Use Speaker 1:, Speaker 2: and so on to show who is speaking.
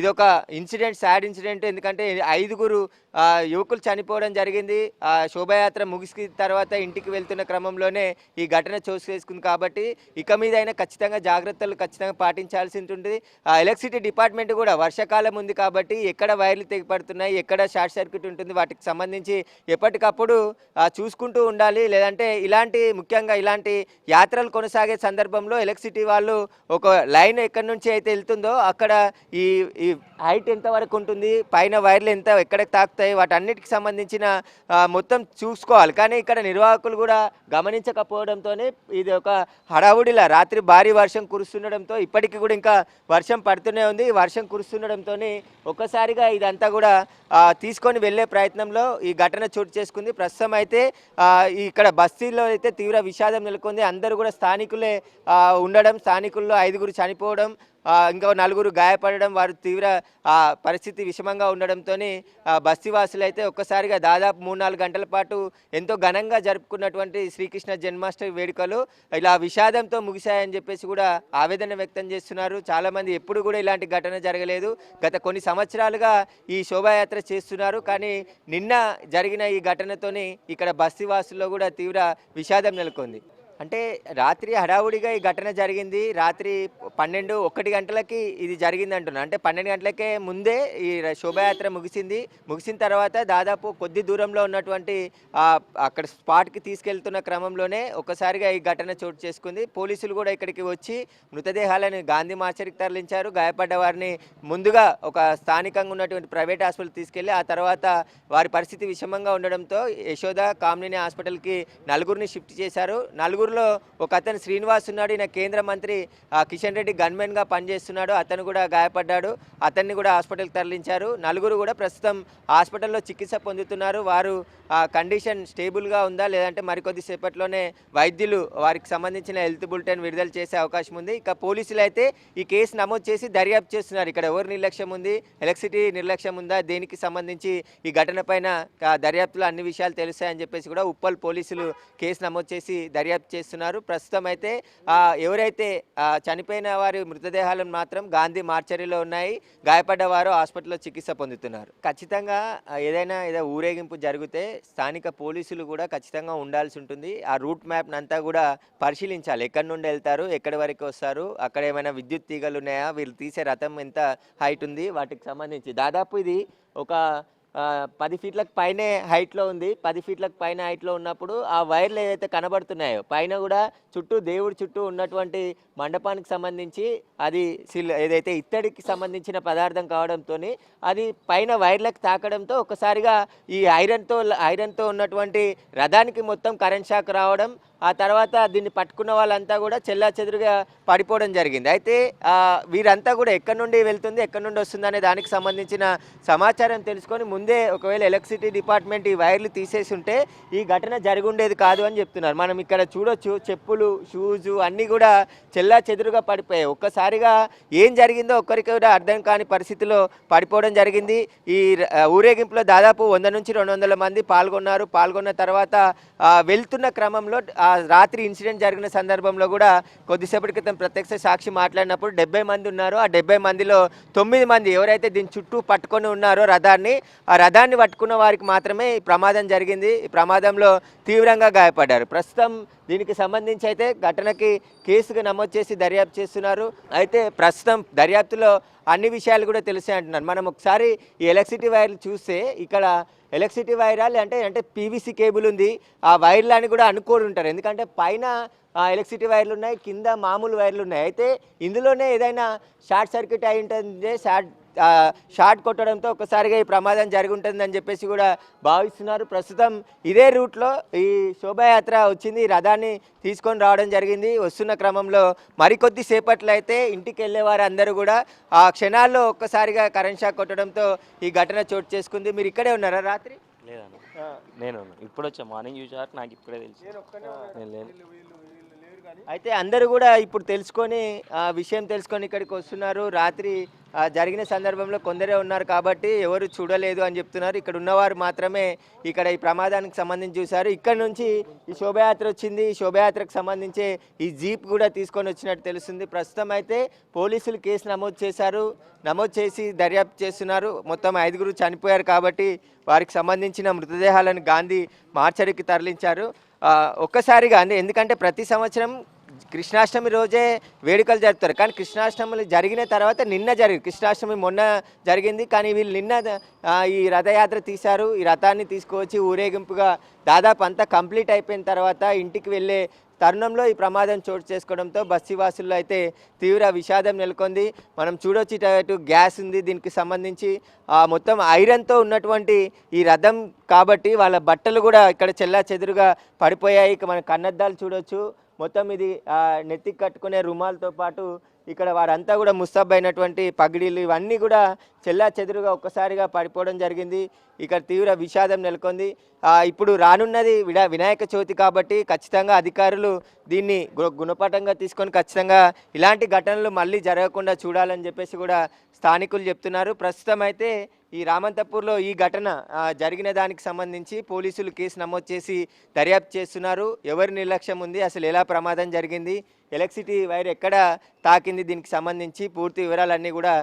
Speaker 1: ఇదొక incident, sad incident. ఎందుకంటే 5గురు యువకులు చనిపోవడం జరిగింది. శోభాయాత్ర ముగిసిన తర్వాత ఇంటికి వెళ్తున్న క్రమంలోనే ఈ ఘటన చోటు చేసుకుంది. కాబట్టి ఇక మీదైనా ఖచ్చితంగా జాగ్రత్తలు ఖచ్చితంగా పాటించాల్సి ఉంటుంది. ఎలక్ట్రిసిటీ డిపార్ట్మెంట్ కూడా వర్షాకాలం ఉంది కాబట్టి ఎక్కడ వైర్లు తెగిపడుతున్నాయి, ఎక్కడ షార్ట్ సర్క్యూట్ ఉంటుంది, వాటికి సంబంధించి ఎప్పటికప్పుడు చూసుకుంటూ ఉండాలి. లేదంటే ముఖ్యంగా ఇలాంటి యాత్రలు కొనసాగే సందర్భంలో ఎలక్ట్రిసిటీ వాళ్ళు ఒక లైన్ ఎక్కడి నుంచి అయితే వెళ్తుందో అక్కడ ఈ ఈ హైట్ ఎంతవరకు ఉంటుంది, పైన వైర్లు ఎక్కడికి తాకుతాయి, వాటన్నిటికి సంబంధించిన మొత్తం చూసుకోవాలి. కానీ ఇక్కడ నిర్వాహకులు కూడా గమనించకపోవడంతోనే ఇది ఒక హడావుడిలా రాత్రి భారీ వర్షం కురుస్తుండడంతో ఇప్పటికీ కూడా ఇంకా వర్షం పడుతూనే ఉంది. వర్షం కురుస్తుండడంతో ఒక్కసారిగా ఇదంతా కూడా తీసుకొని వెళ్ళే ప్రయత్నంలో ఈ ఘటన చోటు చేసుకుంది. ప్రస్తుతం అయితే ఇక్కడ బస్తీలో అయితే తీవ్ర విషాదం నెలకొంది. అందరూ కూడా స్థానికులే ఉండడం, స్థానికుల్లో 5గురు చనిపోవడం, ఇంకో 4గురు గాయపడడం, వారు తీవ్ర పరిస్థితి విషమంగా ఉండడంతో బస్తీవాసులు అయితే ఒక్కసారిగా దాదాపు 3-4 గంటల పాటు ఎంతో ఘనంగా జరుపుకున్నటువంటి శ్రీకృష్ణ జన్మాష్టమి వేడుకలు ఇలా విషాదంతో ముగిశాయని చెప్పేసి కూడా ఆవేదన వ్యక్తం చేస్తున్నారు. చాలామంది ఎప్పుడు కూడా ఇలాంటి ఘటన జరగలేదు, గత కొన్ని సంవత్సరాలుగా ఈ శోభాయాత్ర చేస్తున్నారు. కానీ నిన్న జరిగిన ఈ ఘటనతోని ఇక్కడ బస్తీవాసుల్లో కూడా తీవ్ర విషాదం నెలకొంది. అంటే రాత్రి హడావుడిగా ఈ ఘటన జరిగింది. రాత్రి 12-1 గంటలకి ఇది జరిగింది అంటున్నారు. అంటే 12 గంటలకే ముందే ఈ శోభాయాత్ర ముగిసిన తర్వాత దాదాపు కొద్ది దూరంలో ఉన్నటువంటి అక్కడ స్పాట్కి తీసుకెళ్తున్న క్రమంలోనే ఒక్కసారిగా ఈ ఘటన చోటు చేసుకుంది. పోలీసులు కూడా ఇక్కడికి వచ్చి మృతదేహాలను గాంధీ మార్చరికి తరలించారు. గాయపడ్డ వారిని ముందుగా ఒక స్థానికంగా ఉన్నటువంటి ప్రైవేట్ హాస్పిటల్ తీసుకెళ్లి ఆ తర్వాత వారి పరిస్థితి విషమంగా ఉండడంతో యశోద కామినేని హాస్పిటల్కి 4గురిని షిఫ్ట్ చేశారు. 4గురు ఒక అతను శ్రీనివాస్ ఉన్నాడు. ఈయన కేంద్ర మంత్రి కిషన్ రెడ్డి గన్మెన్గా పనిచేస్తున్నాడు. అతను కూడా గాయపడ్డాడు. అతన్ని కూడా హాస్పిటల్కి తరలించారు. 4గురు కూడా ప్రస్తుతం హాస్పిటల్లో చికిత్స పొందుతున్నారు. వారు కండిషన్ స్టేబుల్గా ఉందా లేదంటే మరికొద్ది సేపట్లోనే వైద్యులు వారికి సంబంధించిన హెల్త్ బులెటిన్ విడుదల చేసే అవకాశం ఉంది. ఇక పోలీసులు అయితే ఈ కేసు నమోదు చేసి దర్యాప్తు చేస్తున్నారు. ఇక్కడ ఎవరు నిర్లక్ష్యం ఉంది, ఎలక్ట్రిసిటీ నిర్లక్ష్యం ఉందా, దేనికి సంబంధించి ఈ ఘటన పైన దర్యాప్తులో అన్ని విషయాలు తెలుస్తాయని చెప్పేసి కూడా ఉప్పల్ పోలీసులు కేసు నమోదు చేసి దర్యాప్తు చేస్తున్నారు. ప్రస్తుతం అయితే ఎవరైతే చనిపోయిన వారి మృతదేహాలను మాత్రం గాంధీ మార్చరీలో ఉన్నాయి. గాయపడ్డ వారు హాస్పిటల్లో చికిత్స పొందుతున్నారు. ఖచ్చితంగా ఏదో ఊరేగింపు జరిగితే స్థానిక పోలీసులు కూడా ఖచ్చితంగా ఉండాల్సి ఉంటుంది. ఆ రూట్ మ్యాప్ అంతా కూడా పరిశీలించాలి. ఎక్కడి నుండి వెళ్తారు, ఎక్కడి వరకు వస్తారు, అక్కడ ఏమైనా విద్యుత్ తీగలు ఉన్నాయా, వీళ్ళు తీసే రథం ఎంత హైట్ ఉంది, వాటికి సంబంధించి దాదాపు ఇది ఒక 10 ఫీట్లకు పైనే హైట్లో ఉంది. 10 ఫీట్లకు పైన హైట్లో ఉన్నప్పుడు ఆ వైర్లు ఏదైతే కనబడుతున్నాయో పైన కూడా దేవుడి చుట్టూ ఉన్నటువంటి మండపానికి సంబంధించి అది ఏదైతే ఇత్తడికి సంబంధించిన పదార్థం కావడంతో అది పైన వైర్లకు తాకడంతో ఒకసారిగా ఈ ఐరన్తో ఉన్నటువంటి రథానికి మొత్తం కరెంట్ షాక్ రావడం, ఆ తర్వాత దీన్ని పట్టుకున్న వాళ్ళంతా కూడా చెల్లాచెదురుగా పడిపోవడం జరిగింది. అయితే వీరంతా కూడా ఎక్కడి నుండి వెళ్తుంది, ఎక్కడి నుండి వస్తుంది అనే దానికి సంబంధించిన సమాచారం తెలుసుకొని ముందే ఒకవేళ ఎలక్ట్రిసిటీ డిపార్ట్మెంట్ ఈ వైర్లు తీసేసి ఉంటే ఈ ఘటన జరిగి ఉండేది కాదు అని చెప్తున్నారు. మనం ఇక్కడ చూడొచ్చు, చెప్పులు, షూజు అన్నీ కూడా చెల్లాచెదురుగా పడిపోయాయి. ఒక్కసారిగా ఏం జరిగిందో ఒక్కరికి కూడా అర్థం కాని పరిస్థితిలో పడిపోవడం జరిగింది. ఈ ఊరేగింపులో దాదాపు 100 నుంచి 200 మంది పాల్గొన్న తర్వాత వెళ్తున్న క్రమంలో రాత్రి ఇన్సిడెంట్ జరిగిన సందర్భంలో కూడా కొద్దిసేపటి క్రితం ప్రత్యక్ష సాక్షి మాట్లాడినప్పుడు 70 మంది ఉన్నారు. ఆ 70 మందిలో 9 మంది ఎవరైతే దీని చుట్టూ పట్టుకొని ఉన్నారో ఆ రథాన్ని పట్టుకున్న వారికి మాత్రమే ఈ ప్రమాదం జరిగింది. ఈ ప్రమాదంలో తీవ్రంగా గాయపడ్డారు. ప్రస్తుతం దీనికి సంబంధించి అయితే ఘటనకి కేసుగా నమోదు చేసి దర్యాప్తు చేస్తున్నారు. అయితే ప్రస్తుతం దర్యాప్తులో అన్ని విషయాలు కూడా తెలిసే అంటున్నారు. మనం ఒకసారి ఈ ఎలక్ట్రిసిటీ వైర్లు చూస్తే ఇక్కడ ఎలక్ట్రిసిటీ వైరా అంటే పీవీసీ కేబుల్ ఉంది. ఆ వైర్లని కూడా అనుకోని ఉంటారు. ఎందుకంటే పైన ఎలక్ట్రిసిటీ వైర్లు ఉన్నాయి, కింద మామూలు వైర్లు ఉన్నాయి. అయితే ఇందులోనే ఏదైనా షార్ట్ సర్క్యూట్ అయి ఉంటుంది, షార్ట్ కొట్టడంతో ఒకసారిగా ఈ ప్రమాదం జరిగి ఉంటుందని చెప్పేసి కూడా భావిస్తున్నారు. ప్రస్తుతం ఇదే రూట్లో ఈ శోభాయాత్ర వచ్చింది. ఈ రథాన్ని తీసుకొని రావడం జరిగింది. వస్తున్న క్రమంలో మరికొద్ది సేపట్లో అయితే ఇంటికి వెళ్ళే వారు అందరూ కూడా ఆ క్షణాల్లో ఒక్కసారిగా కరెంట్ షాక్ కొట్టడంతో ఈ ఘటన చోటు చేసుకుంది. మీరు ఇక్కడే ఉన్నారా రాత్రి?
Speaker 2: లేదన్న, నేను ఇప్పుడు వచ్చా, మార్నింగ్ చూసారు, నాకు ఇప్పుడే తెలుసు.
Speaker 1: అయితే అందరూ కూడా ఇప్పుడు విషయం తెలుసుకొని ఇక్కడికి వస్తున్నారు. రాత్రి జరిగిన సందర్భంలో కొందరే ఉన్నారు కాబట్టి ఎవరు చూడలేదు అని చెప్తున్నారు. ఇక్కడ ఉన్నవారు మాత్రమే ఇక్కడ ఈ ప్రమాదానికి సంబంధించి చూశారు. ఇక్కడ నుంచి ఈ శోభయాత్ర వచ్చింది. ఈ శోభయాత్రకు సంబంధించి ఈ జీప్ కూడా తీసుకొని వచ్చినట్టు తెలుస్తుంది. ప్రస్తుతం అయితే పోలీసులు కేసు నమోదు చేశారు. నమోదు చేసి దర్యాప్తు చేస్తున్నారు. మొత్తం 5గురు చనిపోయారు కాబట్టి వారికి సంబంధించిన మృతదేహాలను గాంధీ మార్చరికి తరలించారు. ఒక్కసారిగా అంటే ఎందుకంటే ప్రతి సంవత్సరం కృష్ణాష్టమి రోజే వేడుకలు జరుపుతారు. కానీ కృష్ణాష్టమి జరిగిన తర్వాత నిన్న జరిగింది. కృష్ణాష్టమి మొన్న జరిగింది. కానీ వీళ్ళు నిన్న ఈ రథయాత్ర తీశారు. ఈ రథాన్ని తీసుకువచ్చి ఊరేగింపుగా దాదాపు అంతా కంప్లీట్ అయిపోయిన తర్వాత ఇంటికి వెళ్ళే తరుణంలో ఈ ప్రమాదం చోటు చేసుకోవడంతో బస్తీవాసుల్లో అయితే తీవ్ర విషాదం నెలకొంది. మనం చూడొచ్చు ఇటు గ్యాస్ ఉంది. దీనికి సంబంధించి మొత్తం ఐరన్తో ఉన్నటువంటి ఈ రథం కాబట్టి వాళ్ళ బట్టలు కూడా ఇక్కడ చెల్లా చెదురుగా పడిపోయాయి. ఇక మన కన్నద్దాలు చూడొచ్చు. మొత్తం ఇది నెత్తికి కట్టుకునే రుమాలతో పాటు ఇక్కడ వారంతా కూడా ముస్తాబైనటువంటి పగిడీలు ఇవన్నీ కూడా చెల్లా చెదురుగా ఒక్కసారిగా పడిపోవడం జరిగింది. ఇక్కడ తీవ్ర విషాదం నెలకొంది. ఇప్పుడు రానున్నది వినాయక చవితి కాబట్టి ఖచ్చితంగా అధికారులు దీన్ని గుణపాఠంగా తీసుకొని ఖచ్చితంగా ఇలాంటి ఘటనలు మళ్ళీ జరగకుండా చూడాలని చెప్పేసి కూడా స్థానికులు చెప్తున్నారు. ప్రస్తుతం అయితే ఈ రామంతపూర్లో ఈ ఘటన జరిగిన దానికి సంబంధించి పోలీసులు కేసు నమోదు చేసి దర్యాప్తు చేస్తున్నారు. ఎవరి నిర్లక్ష్యం ఉంది, అసలు ఎలా ప్రమాదం జరిగింది, ఎలక్ట్రిసిటీ వైర్ ఎక్కడ తాకింది, దీనికి సంబంధించి పూర్తి వివరాలన్నీ కూడా